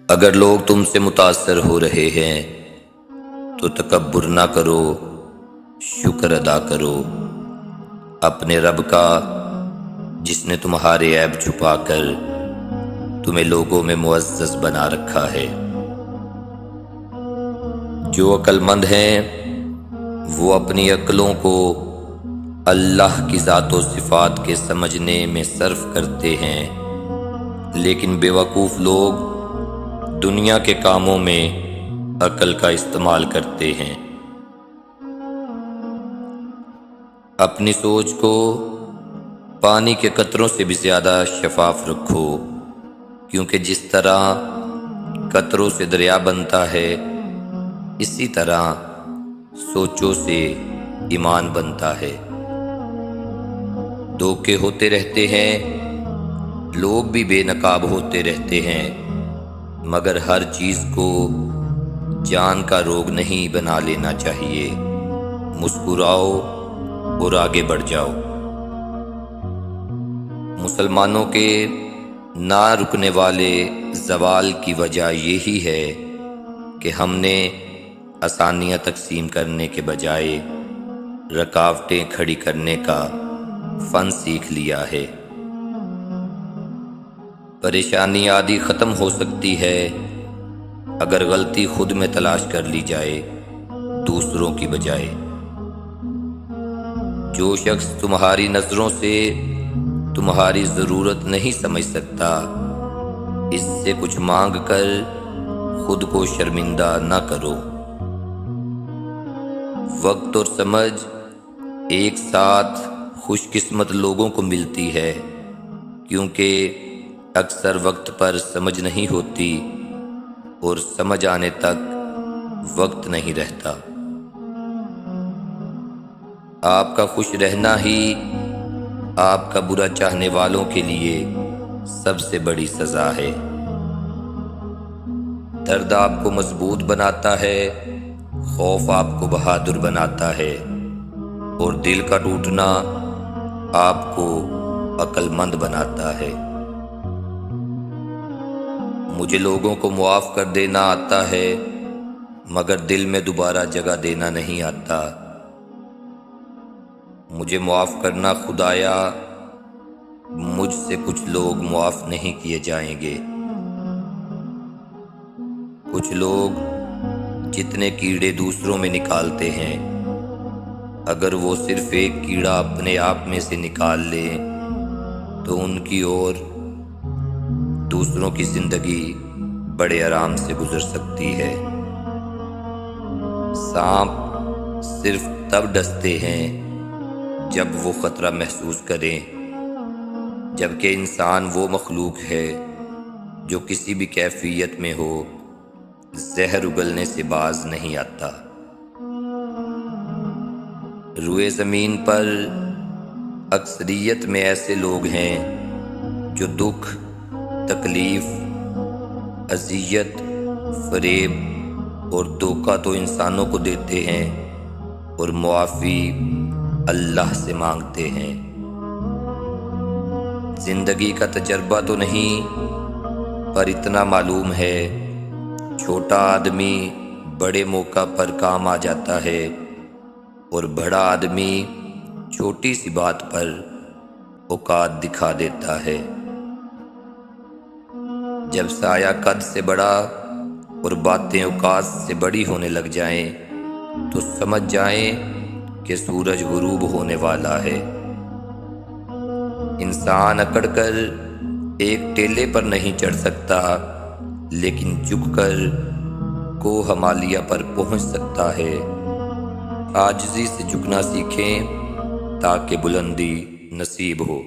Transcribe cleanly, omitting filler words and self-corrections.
اگر لوگ تم سے متاثر ہو رہے ہیں تو تکبر نہ کرو، شکر ادا کرو اپنے رب کا جس نے تمہارے عیب چھپا کر تمہیں لوگوں میں معزز بنا رکھا ہے۔ جو عقل مند ہیں وہ اپنی عقلوں کو اللہ کی ذات و صفات کے سمجھنے میں صرف کرتے ہیں، لیکن بیوقوف لوگ دنیا کے کاموں میں عقل کا استعمال کرتے ہیں۔ اپنی سوچ کو پانی کے قطروں سے بھی زیادہ شفاف رکھو، کیونکہ جس طرح قطروں سے دریا بنتا ہے اسی طرح سوچوں سے ایمان بنتا ہے۔ دھوکے ہوتے رہتے ہیں، لوگ بھی بے نقاب ہوتے رہتے ہیں، مگر ہر چیز کو جان کا روگ نہیں بنا لینا چاہیے۔ مسکراؤ اور آگے بڑھ جاؤ۔ مسلمانوں کے نہ رکنے والے زوال کی وجہ یہی ہے کہ ہم نے آسانیاں تقسیم کرنے کے بجائے رکاوٹیں کھڑی کرنے کا فن سیکھ لیا ہے۔ پریشانی آدھی ختم ہو سکتی ہے اگر غلطی خود میں تلاش کر لی جائے، دوسروں کی بجائے۔ جو شخص تمہاری نظروں سے تمہاری ضرورت نہیں سمجھ سکتا، اس سے کچھ مانگ کر خود کو شرمندہ نہ کرو۔ وقت اور سمجھ ایک ساتھ خوش قسمت لوگوں کو ملتی ہے، کیونکہ اکثر وقت پر سمجھ نہیں ہوتی اور سمجھ آنے تک وقت نہیں رہتا۔ آپ کا خوش رہنا ہی آپ کا برا چاہنے والوں کے لیے سب سے بڑی سزا ہے۔ درد آپ کو مضبوط بناتا ہے، خوف آپ کو بہادر بناتا ہے، اور دل کا ٹوٹنا آپ کو عقل مند بناتا ہے۔ مجھے لوگوں کو معاف کر دینا آتا ہے، مگر دل میں دوبارہ جگہ دینا نہیں آتا۔ مجھے معاف کرنا خدایا، مجھ سے کچھ لوگ معاف نہیں کیے جائیں گے۔ کچھ لوگ جتنے کیڑے دوسروں میں نکالتے ہیں، اگر وہ صرف ایک کیڑا اپنے آپ میں سے نکال لیں تو ان کی اور دوسروں کی زندگی بڑے آرام سے گزر سکتی ہے۔ سانپ صرف تب ڈستے ہیں جب وہ خطرہ محسوس کریں، جبکہ انسان وہ مخلوق ہے جو کسی بھی کیفیت میں ہو زہر اگلنے سے باز نہیں آتا۔ روئے زمین پر اکثریت میں ایسے لوگ ہیں جو دکھ، تکلیف، اذیت، فریب اور دھوکہ تو انسانوں کو دیتے ہیں اور معافی اللہ سے مانگتے ہیں۔ زندگی کا تجربہ تو نہیں، پر اتنا معلوم ہے چھوٹا آدمی بڑے موقع پر کام آ جاتا ہے اور بڑا آدمی چھوٹی سی بات پر اوقات دکھا دیتا ہے۔ جب سایہ قد سے بڑا اور باتیں اوقات سے بڑی ہونے لگ جائیں تو سمجھ جائیں کہ سورج غروب ہونے والا ہے۔ انسان اکڑ کر ایک ٹیلے پر نہیں چڑھ سکتا، لیکن جھک کر کوہ ہمالیہ پر پہنچ سکتا ہے۔ عاجزی سے جھکنا سیکھیں تاکہ بلندی نصیب ہو۔